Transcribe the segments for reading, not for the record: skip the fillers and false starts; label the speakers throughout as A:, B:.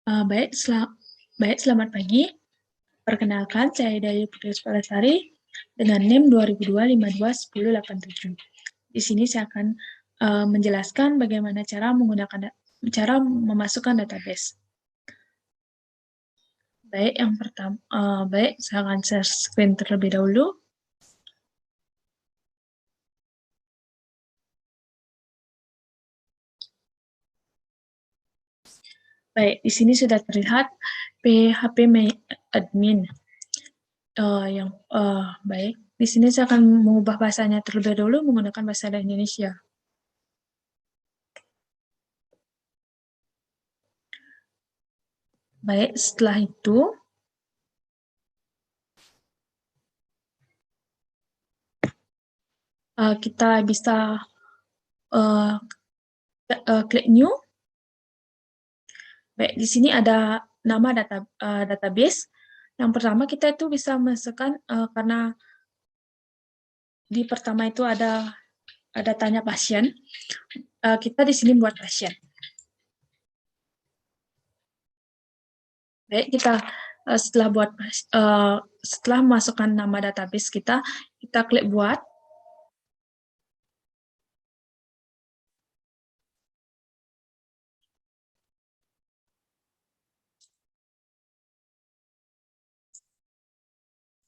A: Baik, selamat pagi. Perkenalkan, saya Dayu Putri Spalasari dengan NIM 2002521087. Di sini saya akan menjelaskan bagaimana cara memasukkan database. Baik, saya akan share screen terlebih dahulu. Baik, di sini sudah terlihat PHP admin. Baik, di sini saya akan mengubah bahasanya terlebih dahulu menggunakan bahasa Indonesia. Baik, setelah itu kita bisa klik new. Baik, di sini ada nama database. Yang pertama kita itu bisa masukkan karena di pertama itu ada tanya pasien. Kita di sini buat pasien. Baik, kita setelah masukkan nama database kita klik buat.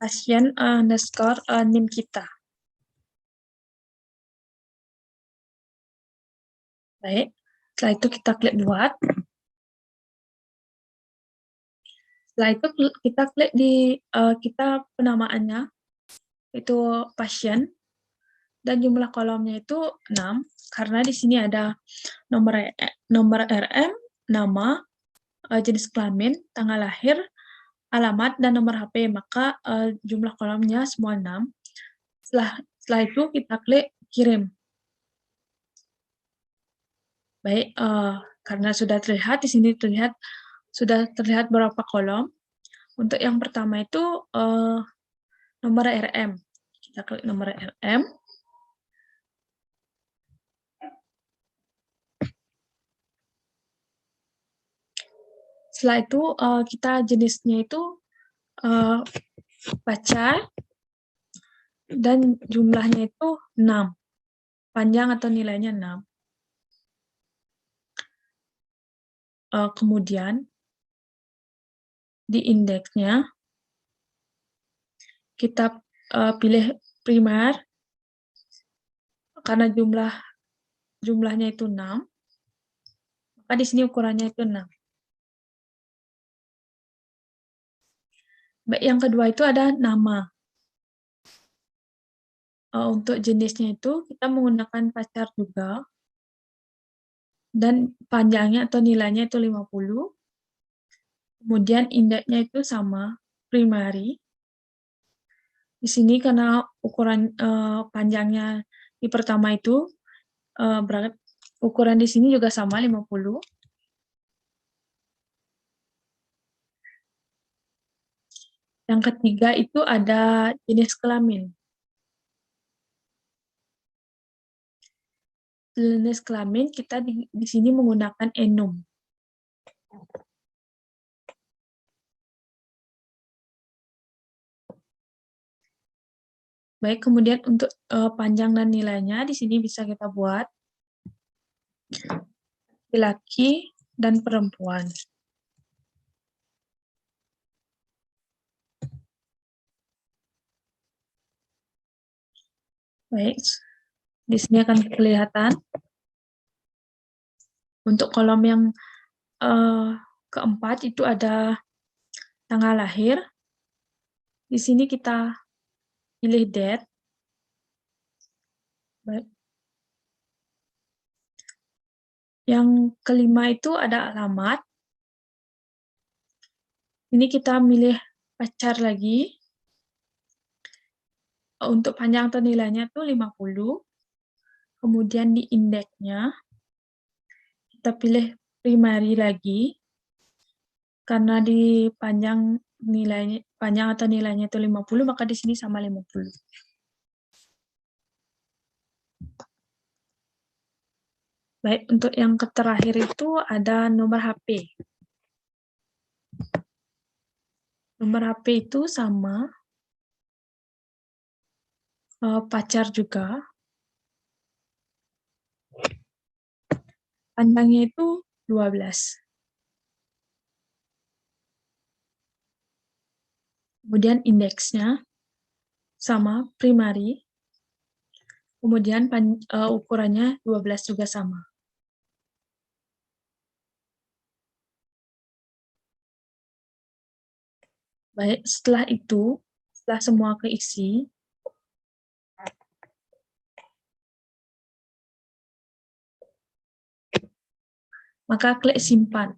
A: Pasien underscore NIM kita. Baik, setelah itu kita klik buat. Setelah itu kita klik di kita penamaannya, itu pasien, dan jumlah kolomnya itu 6, karena di sini ada nomor RM, nama, jenis kelamin, tanggal lahir, alamat, dan nomor HP, maka jumlah kolomnya semua 6. Setelah itu kita klik kirim. Baik, karena sudah terlihat, di sini sudah terlihat berapa kolom. Untuk yang pertama itu nomor RM. Kita klik nomor RM. Setelah itu kita jenisnya itu pacar, dan jumlahnya itu 6. Panjang atau nilainya 6. Kemudian di indeksnya kita pilih primer karena jumlahnya itu 6, maka di sini ukurannya itu 6. Baik, yang kedua itu ada nama. Untuk jenisnya itu kita menggunakan pacar juga, dan panjangnya atau nilainya itu 50. Kemudian indeksnya itu sama, primary. Di sini karena ukuran panjangnya di pertama itu berat, ukuran di sini juga sama 50. Yang ketiga itu ada jenis kelamin. Jenis kelamin kita di sini menggunakan enum. Baik, kemudian untuk panjang dan nilainya di sini bisa kita buat laki-laki dan perempuan. Baik, di sini akan kelihatan. Untuk kolom yang keempat itu ada tanggal lahir. Di sini kita pilih date. Baik. Yang kelima itu ada alamat. Ini kita milih pacar lagi. Untuk panjang atau nilainya itu 50. Kemudian di indeksnya kita pilih primary lagi. Karena di panjang atau nilainya itu 50, maka di sini sama 50. Baik, untuk yang terakhir itu ada nomor HP. Nomor HP itu sama, pacar juga, panjangnya itu 12. Kemudian indeksnya sama, primary. Kemudian ukurannya 12 juga sama. Baik, setelah itu, setelah semua keisi, maka klik simpan.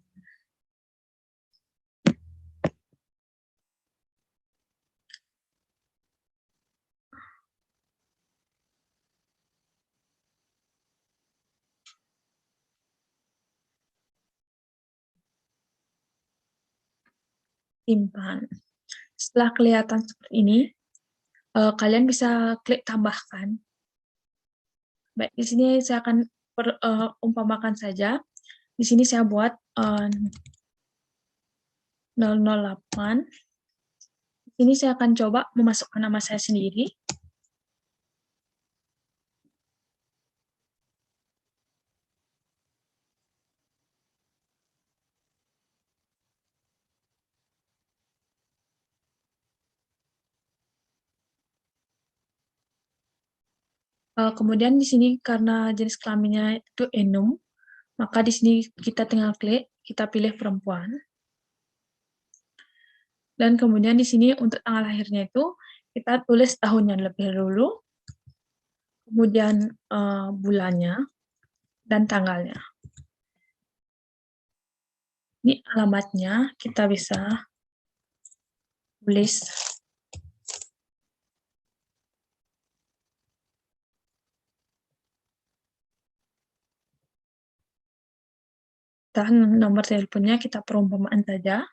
A: Simpan. Setelah kelihatan seperti ini, kalian bisa klik tambahkan. Baik, di sini saya akan umpamakan saja. Di sini saya buat 008. Di sini saya akan coba memasukkan nama saya sendiri. Kemudian di sini karena jenis kelaminnya itu enum, maka di sini kita tinggal klik, kita pilih perempuan. Dan kemudian di sini untuk tanggal lahirnya itu kita tulis tahunnya lebih dulu, kemudian bulannya dan tanggalnya. Ini alamatnya kita bisa tulis nomor teleponnya kita perumpamaan saja.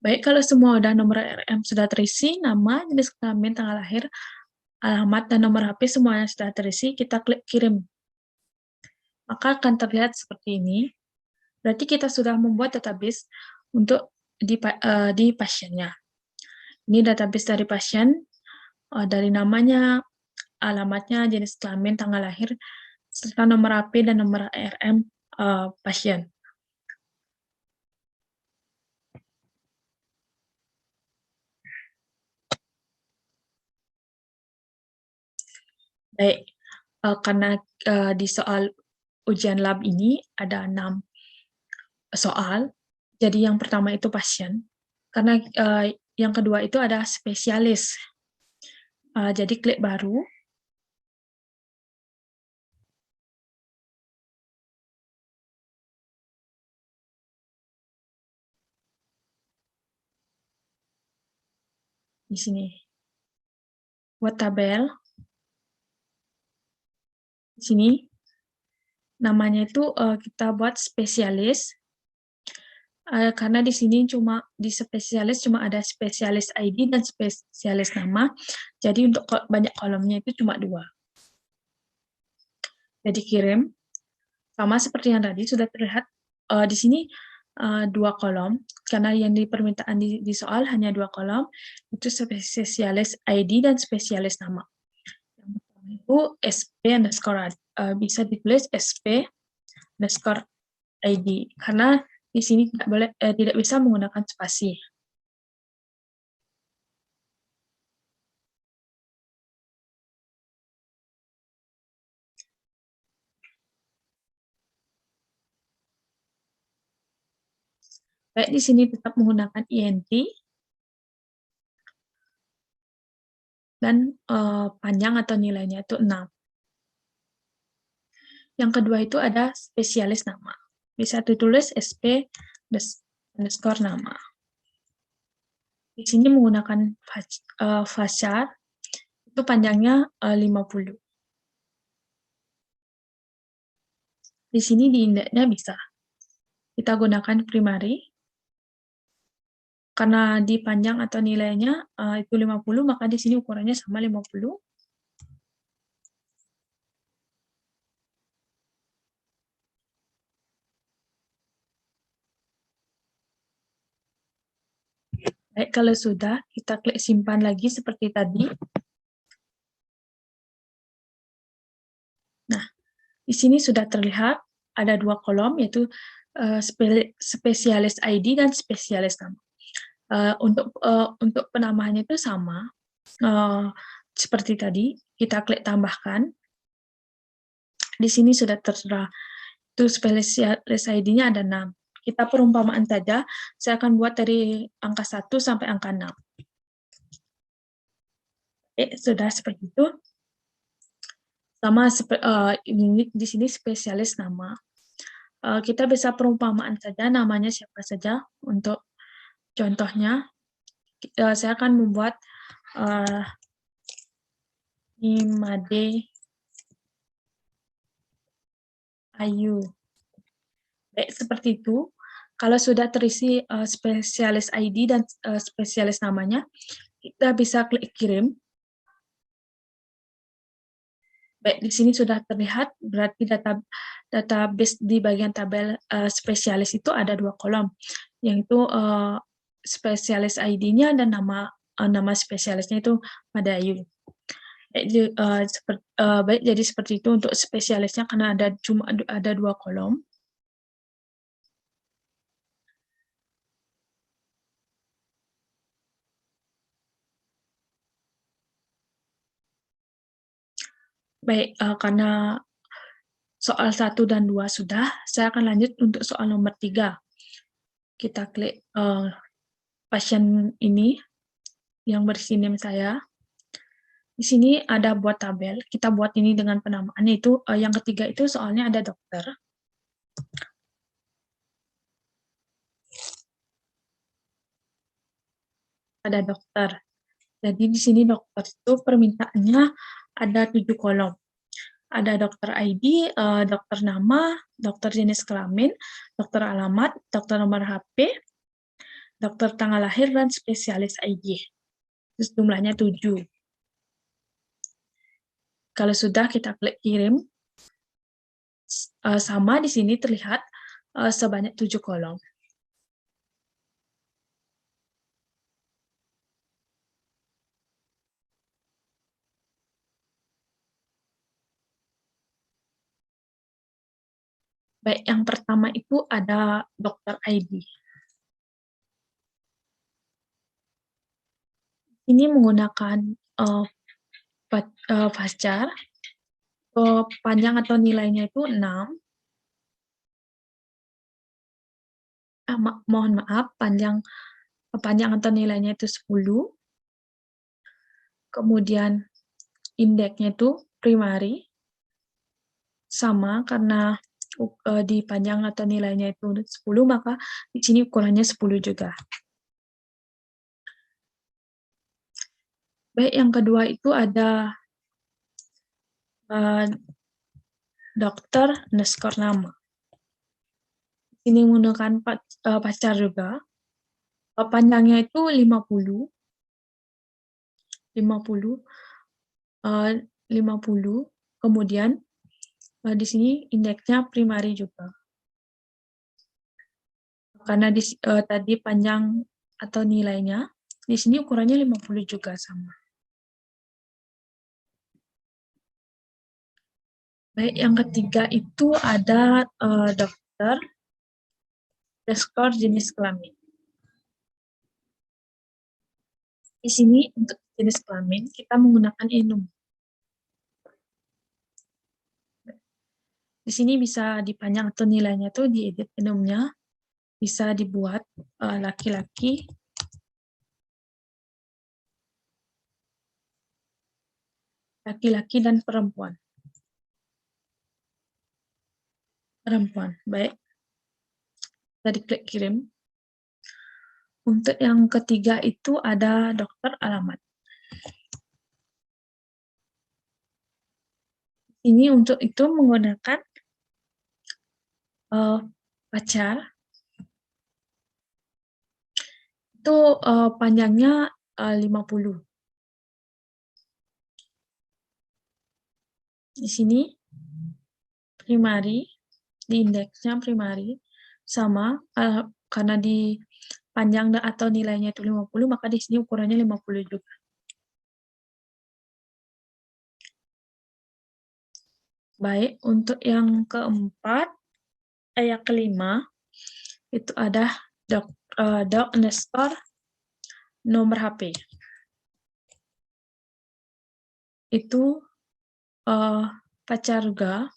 A: Baik, kalau semua udah nomor RM sudah terisi, nama, jenis kelamin, tanggal lahir, alamat, dan nomor HP semuanya sudah terisi, kita klik kirim. Maka akan terlihat seperti ini. Berarti kita sudah membuat database untuk di pasiennya. Ini database dari pasien, dari namanya, alamatnya, jenis kelamin, tanggal lahir, serta nomor HP dan nomor ARM pasien. Baik, karena di soal ujian lab ini ada 6 soal, jadi yang pertama itu pasien, karena yang kedua itu ada spesialis. Jadi klik baru. Di sini. Buat tabel. Di sini. Namanya itu kita buat spesialis. Karena di sini di spesialis cuma ada spesialis ID dan spesialis nama. Jadi untuk banyak kolomnya itu cuma 2. Jadi kirim. Sama seperti yang tadi sudah terlihat di sini 2 kolom, karena yang di permintaan di soal hanya 2 kolom, itu spesialis ID dan spesialis nama. Yang pertama itu SP underscore bisa ditulis SP underscore ID, karena di sini tidak bisa menggunakan spasi. Baik, di sini tetap menggunakan INT, dan panjang atau nilainya itu 6. Yang kedua itu ada spesialis nama. Bisa ditulis SP underscore nama. Di sini menggunakan varchar, itu panjangnya 50. Di sini di indeksnya bisa. Kita gunakan primary. Karena di panjang atau nilainya itu 50, maka di sini ukurannya sama 50. Baik, kalau sudah, kita klik simpan lagi seperti tadi. Nah, di sini sudah terlihat ada 2 kolom, yaitu spesialis ID dan spesialis nama. Untuk penambahannya itu sama, seperti tadi, kita klik tambahkan. Di sini sudah tertera, itu spesialis ID-nya ada 6. Kita perumpamaan saja, saya akan buat dari angka 1 sampai angka 6. Sudah seperti itu. Sama ini di sini spesialis nama. Kita bisa perumpamaan saja, namanya siapa saja. Untuk contohnya, saya akan membuat Imade Ayu. Baik, seperti itu. Kalau sudah terisi spesialis ID dan spesialis namanya, kita bisa klik kirim. Baik, di sini sudah terlihat, berarti database di bagian tabel spesialis itu ada 2 kolom, yaitu spesialis ID-nya dan nama spesialisnya itu Madayu. Baik, jadi seperti itu untuk spesialisnya karena cuma ada 2 kolom. Baik, karena soal 1 dan 2 sudah, saya akan lanjut untuk soal nomor 3. Kita klik pasien ini yang berisi NIM saya. Di sini ada buat tabel, kita buat ini dengan penamaan, itu yang ketiga itu soalnya ada dokter. Ada dokter. Jadi di sini dokter itu permintaannya ada 7 kolom. Ada dokter ID, dokter nama, dokter jenis kelamin, dokter alamat, dokter nomor HP, dokter tanggal lahir, dan spesialis ID. Terus jumlahnya 7. Kalau sudah, kita klik kirim. Sama di sini terlihat sebanyak 7 kolom. Baik, yang pertama itu ada dokter ID. Ini menggunakan VASCHAR. Panjang atau nilainya itu 6. Mohon maaf, panjang atau nilainya itu 10. Kemudian indeksnya itu primary. Sama, karena di panjang atau nilainya itu 10, maka di sini ukurannya 10 juga. Baik, yang kedua itu ada dokter underscore nama. Ini menggunakan VASCHAR juga. Panjangnya itu 50, 50, kemudian di sini indeksnya primary juga. Karena tadi panjang atau nilainya, di sini ukurannya 50 juga sama. Baik, yang ketiga itu ada dokter underscore jenis kelamin. Di sini untuk jenis kelamin kita menggunakan enum. Di sini bisa dipanjang atau nilainya tuh diedit enumnya, bisa dibuat laki-laki, dan perempuan. Baik. Kita klik kirim. Untuk yang ketiga itu ada dokter alamat. Ini untuk itu menggunakan VASCHAR. Itu panjangnya 50. Di sini primary, di indeksnya primary, sama karena di panjang atau nilainya itu 50, maka di sini ukurannya 50 juga. Baik, untuk yang keempat, yang kelima, itu ada doc underscore nomor HP. Itu Pacarga,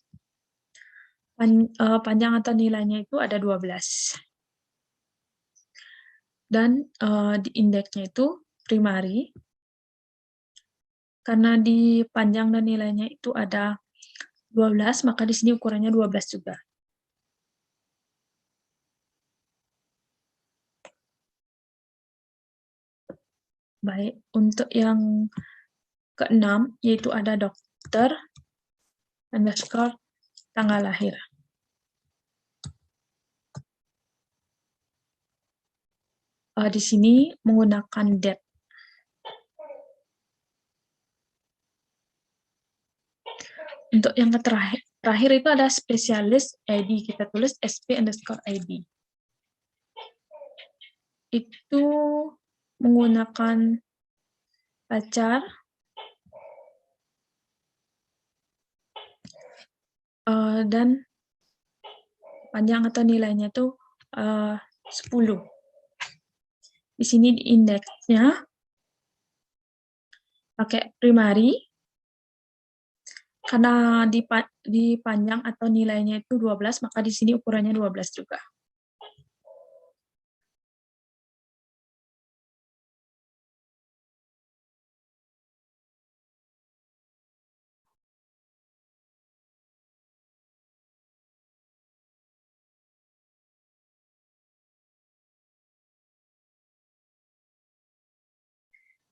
A: panjang atau nilainya itu ada 12. Dan di indeksnya itu primary, karena di panjang dan nilainya itu ada 12, maka di sini ukurannya 12 juga. Baik, untuk yang keenam, yaitu ada dokter underscore tanggal lahir. Di sini menggunakan date. Untuk yang terakhir itu ada spesialis ID, kita tulis SP underscore ID. Itu menggunakan pacar, dan panjang atau nilainya itu 10. Di sini di indeksnya pakai primary, karena di panjang atau nilainya itu 12, maka di sini ukurannya 12 juga.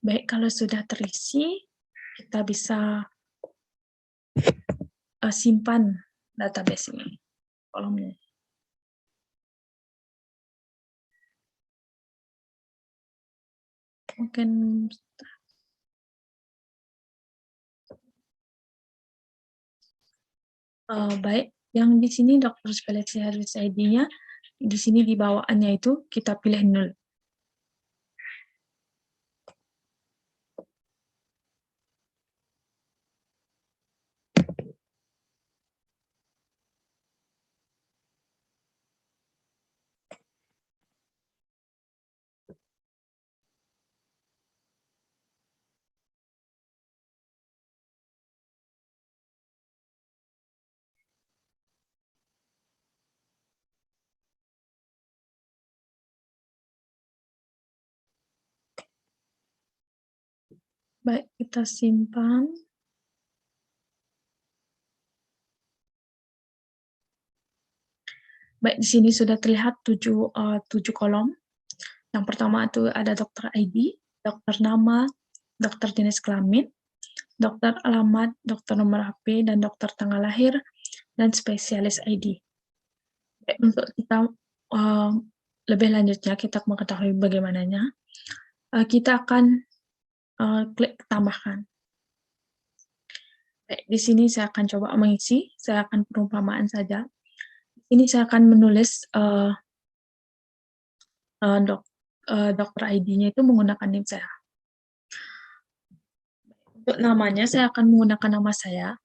A: Baik, kalau sudah terisi, kita bisa simpan database ini, kolomnya. Mungkin baik, yang di sini dokter spesialis ID-nya, di sini di bawaannya itu kita pilih 0. Baik, kita simpan. Baik, di sini sudah terlihat 7 kolom. Yang pertama itu ada dokter ID, dokter nama, dokter jenis kelamin, dokter alamat, dokter nomor HP, dan dokter tanggal lahir, dan spesialis ID. Baik, untuk kita lebih lanjutnya, kita mengetahui bagaimananya, kita akan klik tambahkan. Baik, di sini saya akan coba mengisi, saya akan perumpamaan saja. Ini saya akan menulis dokter ID-nya itu menggunakan NIM saya. Untuk namanya, saya akan menggunakan nama saya.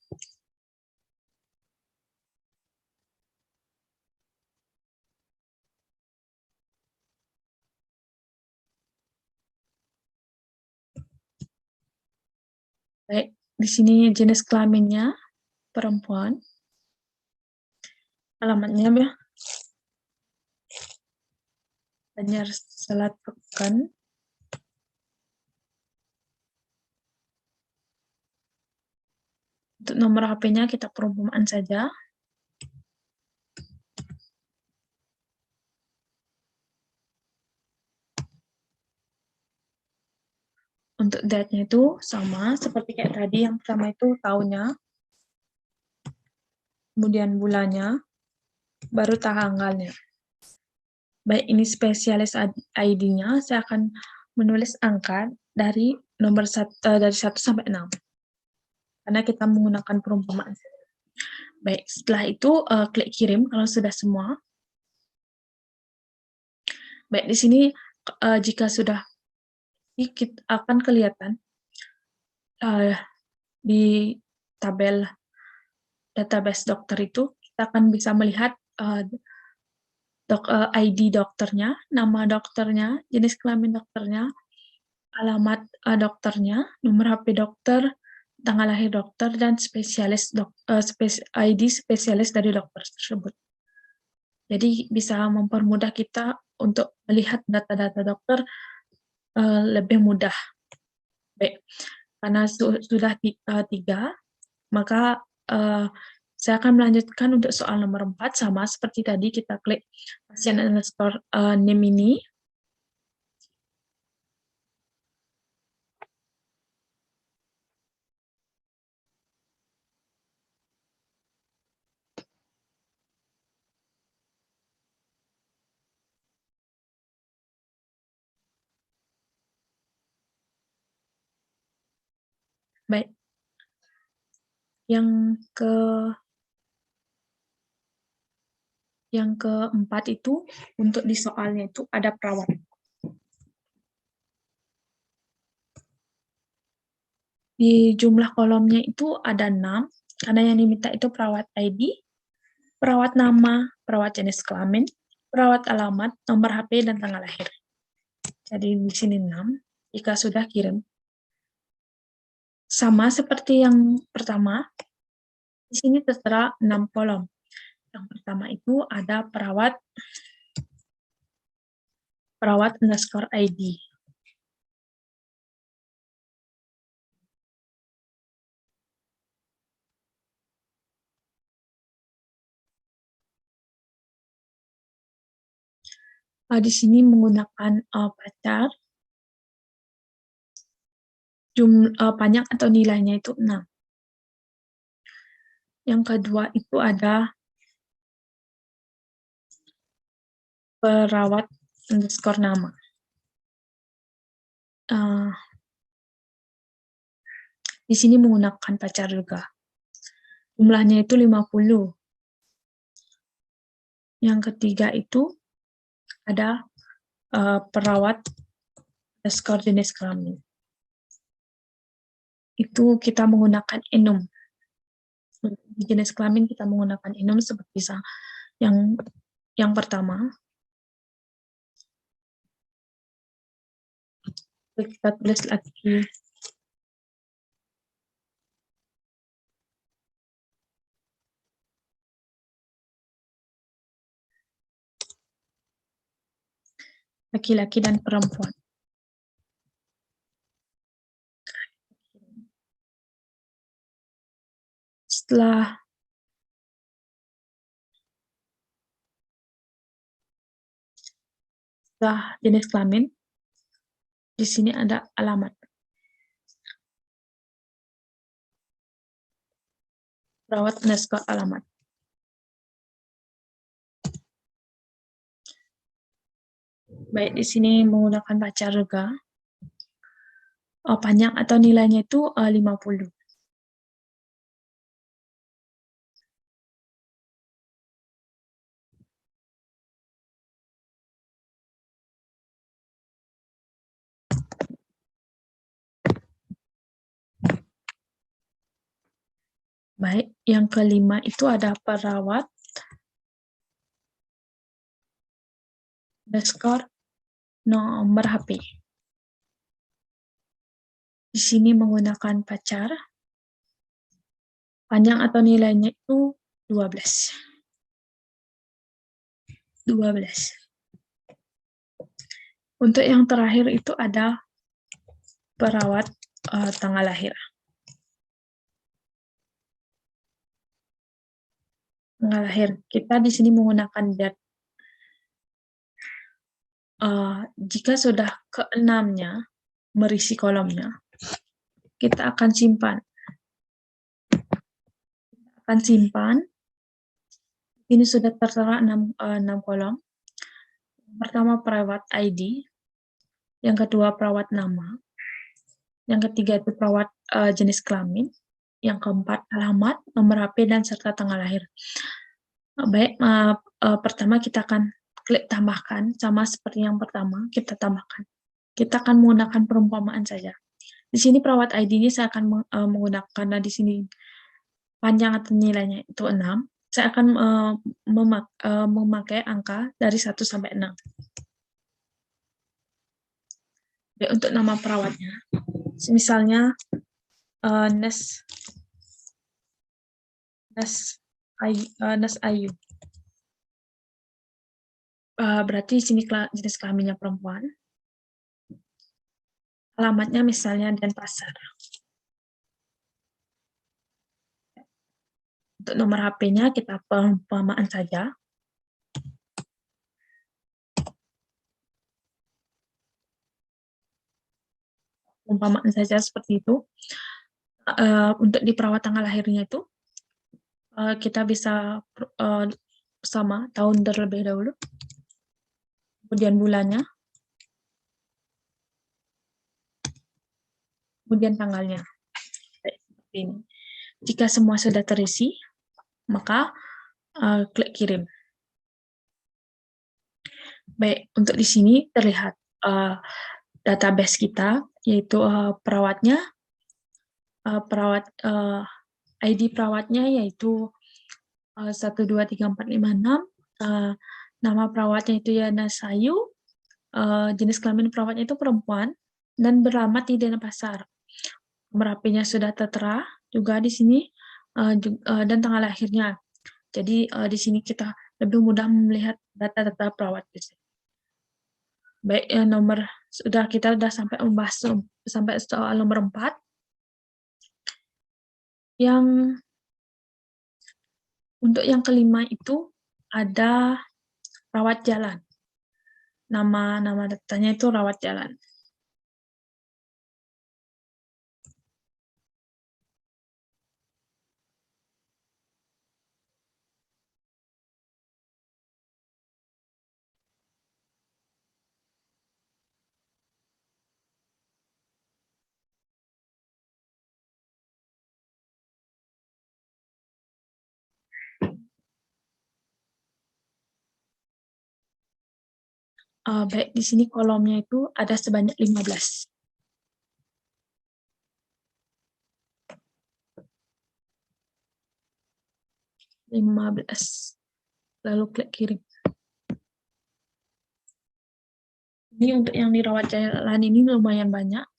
A: Baik, di sini jenis kelaminnya perempuan. Alamatnya ya, Banjar Selatan. Untuk nomor HP-nya kita perumpamaan saja. Untuk date-nya itu sama, seperti kayak tadi, yang pertama itu tahunnya, kemudian bulannya, baru tanggalnya. Baik, ini spesialis ID-nya, saya akan menulis angka dari nomor dari 1 sampai 6. Karena kita menggunakan perumpamaan. Baik, setelah itu klik kirim kalau sudah semua. Baik, di sini jika sudah kita akan kelihatan di tabel database dokter itu, kita akan bisa melihat ID dokternya, nama dokternya, jenis kelamin dokternya, alamat dokternya, nomor HP dokter, tanggal lahir dokter, dan ID spesialis dari dokter tersebut. Jadi bisa mempermudah kita untuk melihat data-data dokter lebih mudah. Baik, karena sudah 3, maka saya akan melanjutkan untuk soal nomor 4, sama seperti tadi kita klik pasien underscore name ini. Baik, yang keempat itu, untuk di soalnya itu ada perawat. Di jumlah kolomnya itu ada 6, karena yang diminta itu perawat ID, perawat nama, perawat jenis kelamin, perawat alamat, nomor HP, dan tanggal lahir. Jadi di sini 6, jika sudah kirim. Sama seperti yang pertama, di sini tertera 6 kolom. Yang pertama itu ada perawat underscore ID. Di sini menggunakan pacar, panjang atau nilainya itu 6. Yang kedua itu ada perawat underscore nama. Di sini menggunakan pacar juga. Jumlahnya itu 50. Yang ketiga itu ada perawat underscore jenis kelamin. Itu kita menggunakan enum. Di jenis kelamin kita menggunakan enum seperti yang pertama. Kita tulis lagi laki-laki dan perempuan. Setelah jenis kelamin, di sini ada alamat. Perawat underscore alamat. Baik, di sini menggunakan pacar juga. Panjang atau nilainya itu 50. Baik, yang kelima itu ada perawat underscore nomor HP. Di sini menggunakan pacar, panjang atau nilainya itu 12. Untuk yang terakhir itu ada perawat tanggal lahir. Tanggal lahir, kita di sini menggunakan date. Jika sudah ke-6-nya merisi kolomnya, kita akan simpan. Ini sudah tertera 6 kolom. Pertama perawat ID, yang kedua perawat nama, yang ketiga itu perawat jenis kelamin, yang keempat alamat, nomor HP, dan serta tanggal lahir. Baik, pertama kita akan klik tambahkan, sama seperti yang pertama, kita tambahkan. Kita akan menggunakan perumpamaan saja. Di sini perawat ID ini saya akan menggunakan, karena di sini panjang atau nilainya itu 6, saya akan memakai angka dari 1 sampai 6. Jadi, untuk nama perawatnya, misalnya Nes Ayu. Berarti di sini jenis kelaminnya perempuan. Alamatnya misalnya Denpasar. Untuk nomor HP-nya kita perumpamaan saja. Perumpamaan saja seperti itu. Untuk di perawat tanggal lahirnya itu, kita bisa sama tahun terlebih dahulu, kemudian bulannya, kemudian tanggalnya. Seperti ini. Jika semua sudah terisi, maka klik kirim. Baik, untuk di sini terlihat database kita, yaitu perawatnya, ID perawatnya yaitu 1, 2, 3, 4, 5, 6, nama perawatnya itu Yana Sayu, jenis kelamin perawatnya itu perempuan, dan beralamat di Denpasar. Nomor HP-nya sudah tertera juga di sini, dan tanggal lahirnya. Jadi di sini kita lebih mudah melihat data-data perawat. Baik, kita sudah sampai membahas sampai soal nomor 4. Untuk yang kelima itu ada rawat jalan. Nama datanya itu rawat jalan. Baik, di sini kolomnya itu ada sebanyak 15. Lalu klik kirim. Ini untuk yang dirawat jalan ini lumayan banyak.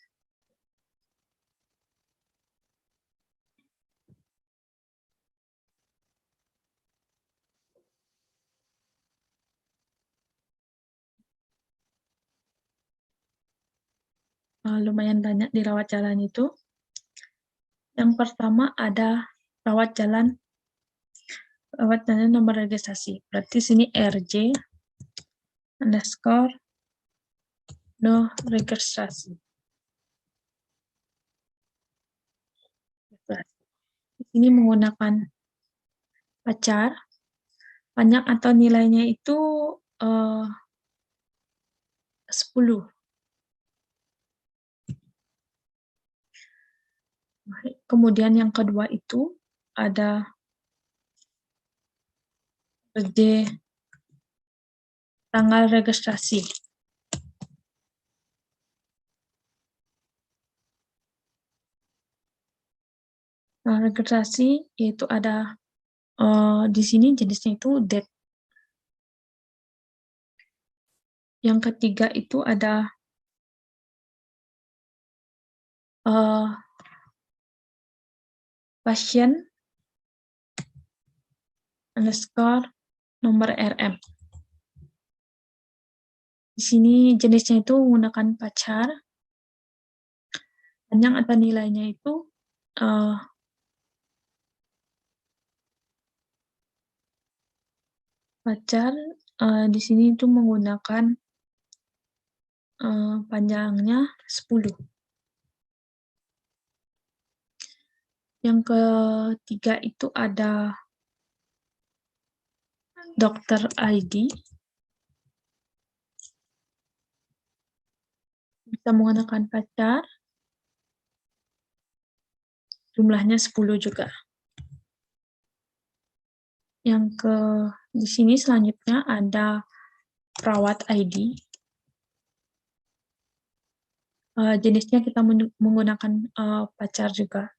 A: Lumayan banyak dirawat jalan itu. Yang pertama ada rawat jalan nomor registrasi. Berarti sini RJ underscore no registrasi. Di sini menggunakan pacar, panjang atau nilainya itu 10. Kemudian yang kedua itu ada tanggal registrasi. Registrasi yaitu ada di sini jenisnya itu date. Yang ketiga itu ada pasien underscore nomor RM. Di sini jenisnya itu menggunakan pacar, panjang atau nilainya itu pacar, di sini itu menggunakan panjangnya 10. Yang ketiga itu ada dokter ID, bisa menggunakan pacar, jumlahnya 10 juga. Yang di sini selanjutnya ada perawat ID. Jenisnya kita menggunakan pacar juga.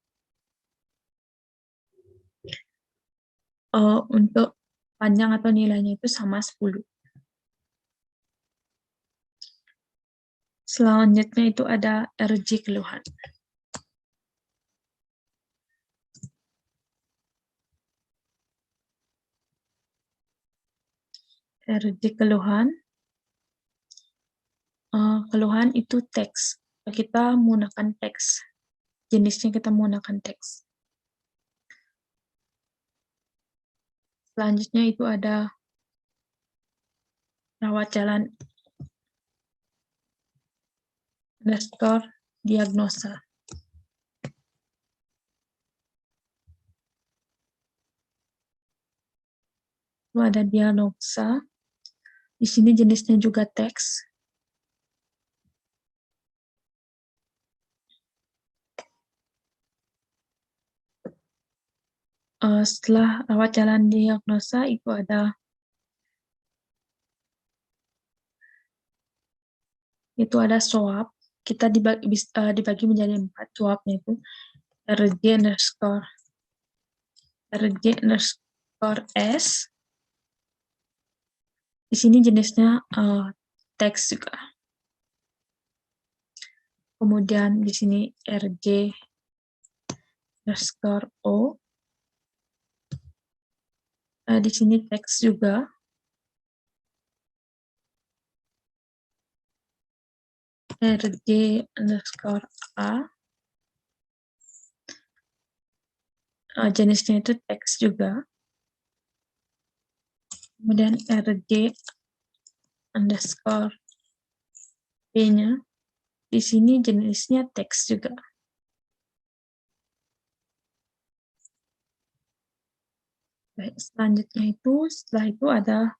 A: Untuk panjang atau nilainya itu sama 10. Selanjutnya itu ada RJ keluhan. RJ keluhan. Keluhan itu teks. Kita menggunakan teks. Jenisnya kita menggunakan teks. Selanjutnya itu ada rawat jalan underscore diagnosa. Lalu ada diagnosa. Di sini jenisnya juga teks. Setelah rawat jalan diagnosa itu ada swab. Kita dibagi menjadi 4 swabnya itu RJ underscore S. Di sini jenisnya teks juga. Kemudian di sini RJ underscore O. Di sini teks juga. RJ underscore A. Jenisnya itu teks juga. Kemudian RJ underscore B-nya. Di sini jenisnya teks juga. Baik, selanjutnya setelah itu ada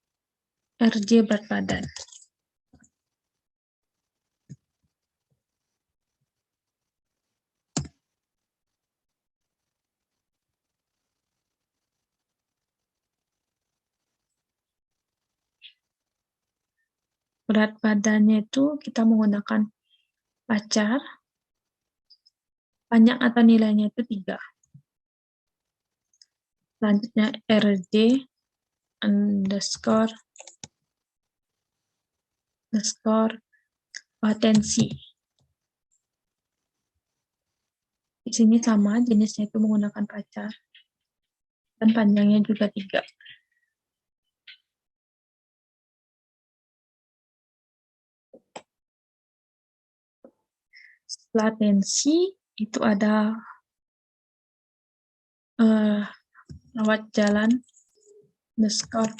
A: RJ berat badan. Berat badannya itu kita menggunakan pacar. Panjang atau nilainya itu 3. Selanjutnya RJ underscore tensi. Di sini sama, jenisnya itu menggunakan pacar. Dan panjangnya juga 3. Setelah tensi, itu ada rawat jalan underscore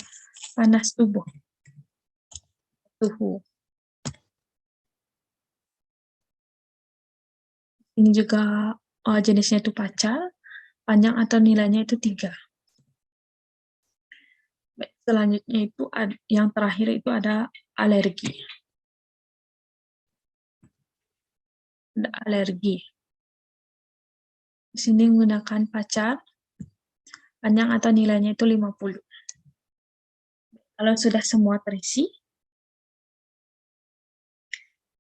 A: panas tubuh. Suhu. Ini juga jenisnya itu pacar, panjang atau nilainya itu 3. Baik, selanjutnya itu yang terakhir itu ada alergi. Ada alergi. Di sini menggunakan pacar, panjang atau nilainya itu 50. Kalau sudah semua terisi,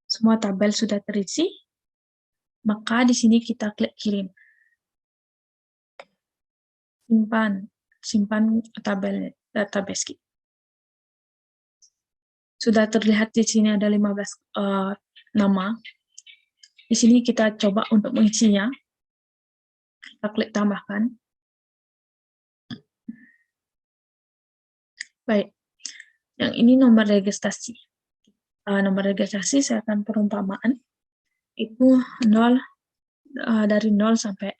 A: semua tabel sudah terisi, maka di sini kita klik kirim. Simpan tabel database kita. Sudah terlihat di sini ada 15 nama. Di sini kita coba untuk mengisinya. Kita klik tambahkan. Baik, yang ini nomor registrasi. Nomor registrasi saya akan perumpamaan. Itu 0, dari 0 sampai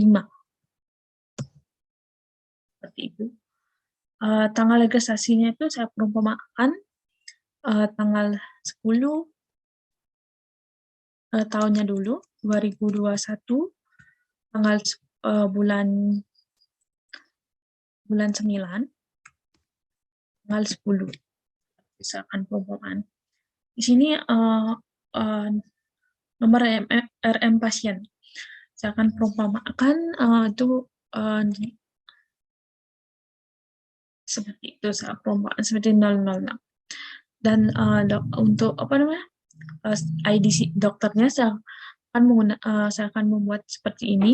A: 5. Seperti itu. Tanggal registrasinya itu saya perumpamakan tanggal 10 tahunnya dulu, 2021, tanggal bulan 9, tanggal 10. Misalkan perumpamaan. Di sini nomor RM pasien. Saya akan perumpamakan itu seperti itu, saya perumpamaan seperti 006. Dan untuk apa namanya ID dokternya saya akan membuat seperti ini.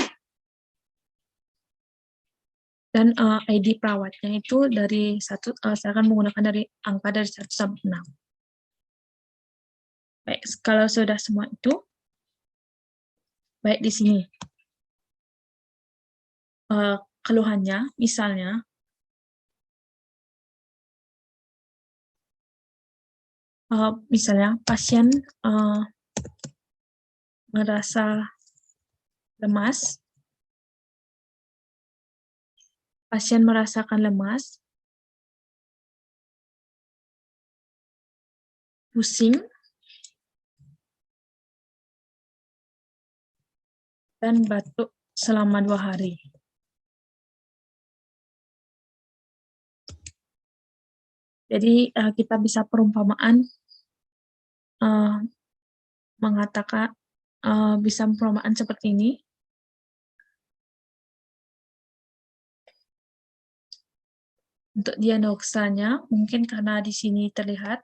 A: Dan ID perawatnya itu dari saya akan menggunakan dari angka dari 1 sampai 6. Baik, kalau sudah semua itu, baik di sini keluhannya, misalnya pasien merasa lemas, pasien merasakan lemas, pusing, dan batuk selama 2 hari. Jadi kita bisa perumpamaan mengatakan bisa perumpamaan seperti ini. Untuk diagnosanya mungkin karena di sini terlihat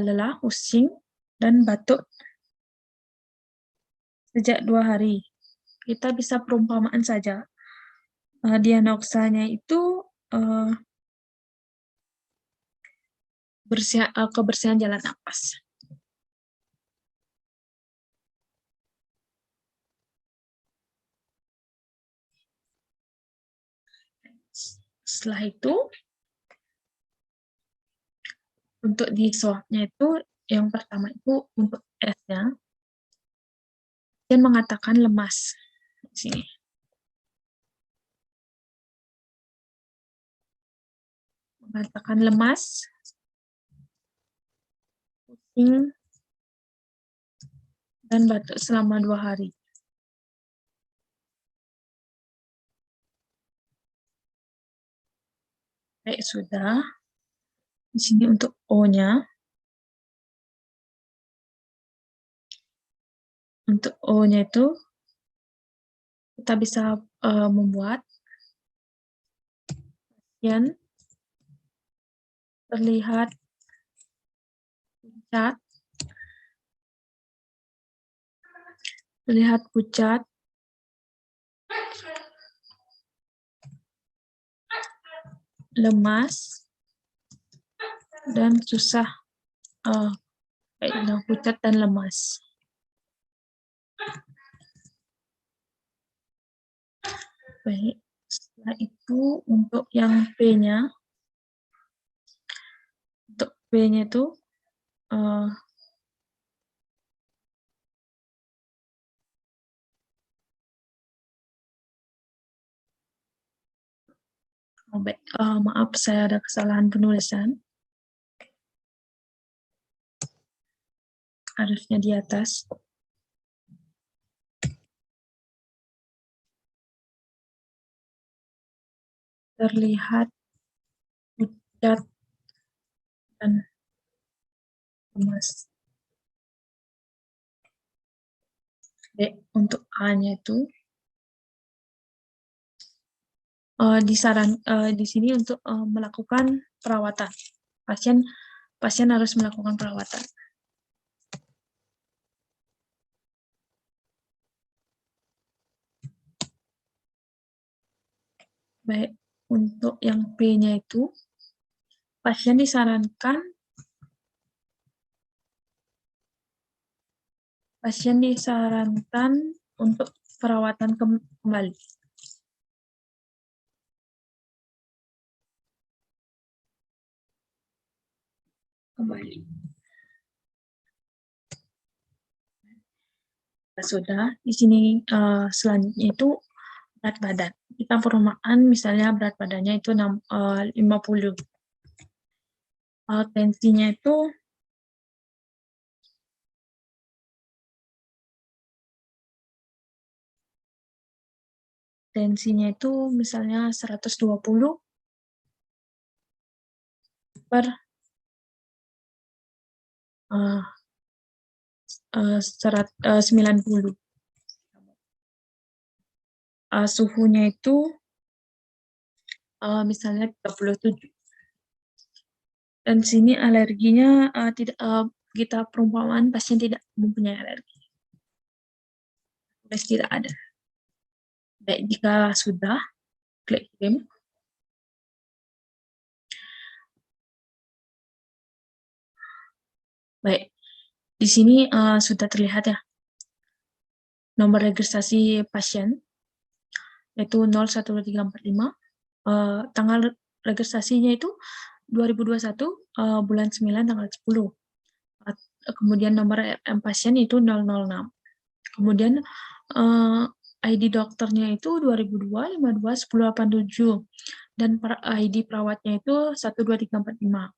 A: lelah, pusing, dan batuk sejak 2 hari. Kita bisa perumpamaan saja. Diagnosanya itu kebersihan jalan napas. Setelah itu, untuk di swab-nya itu, yang pertama itu untuk S-nya, dia mengatakan lemas. Di sini. Mengatakan lemas, pusing, dan batuk selama 2 hari. Baik, sudah. Di sini untuk O-nya. Untuk O-nya itu, kita bisa membuat pasien terlihat pucat, lemas, dan susah, pucat dan lemas. Baik, setelah itu untuk yang P-nya, untuk P-nya itu maaf, saya ada kesalahan penulisan. Harusnya di atas. Terlihat pucat dan lemas. Untuk A-nya itu di sini untuk melakukan perawatan. Pasien harus melakukan perawatan. Baik, untuk yang P-nya itu pasien disarankan untuk perawatan kembali. Sudah, di sini selanjutnya itu berat badan. Kita perumpamaan misalnya berat badannya itu 50. Tensinya itu misalnya 120 per 90. Suhunya itu misalnya 37. Dan sini alerginya tidak kita perumpamaan pasien tidak mempunyai alergi. Tidak ada. Baik, jika sudah, klik kirim. Baik, di sini sudah terlihat ya nomor registrasi pasien yaitu 012345. Tanggal registrasinya itu 2021 bulan 9 tanggal 10. Kemudian nomor RM pasien itu 006. Kemudian ID dokternya itu 2002 52 1087 dan ID perawatnya itu 12345.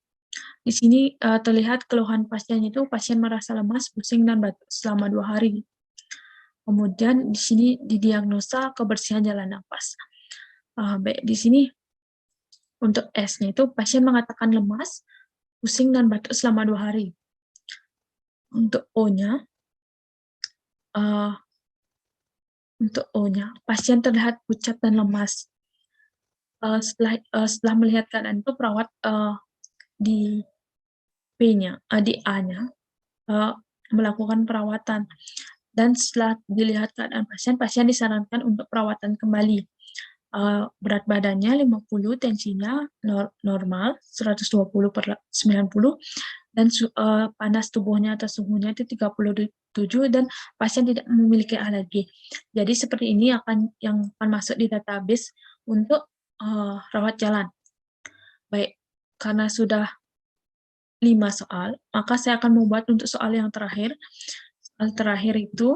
A: Di sini terlihat keluhan pasien itu pasien merasa lemas, pusing, dan batuk selama 2 hari. Kemudian di sini didiagnosa kebersihan jalan napas. Baik, di sini untuk S-nya itu pasien mengatakan lemas, pusing, dan batuk selama 2 hari. Untuk O-nya, pasien terlihat pucat dan lemas. Setelah melihat keadaan itu, perawat di P-nya, di A-nya, melakukan perawatan. Dan setelah dilihat keadaan pasien disarankan untuk perawatan kembali. Berat badannya 50, tensinya normal 120/90, dan panas tubuhnya atau suhunya itu 37, dan pasien tidak memiliki alergi. Jadi seperti ini yang akan masuk di database untuk rawat jalan. Baik, karena sudah 5 soal, maka saya akan membuat untuk soal yang terakhir. Soal terakhir itu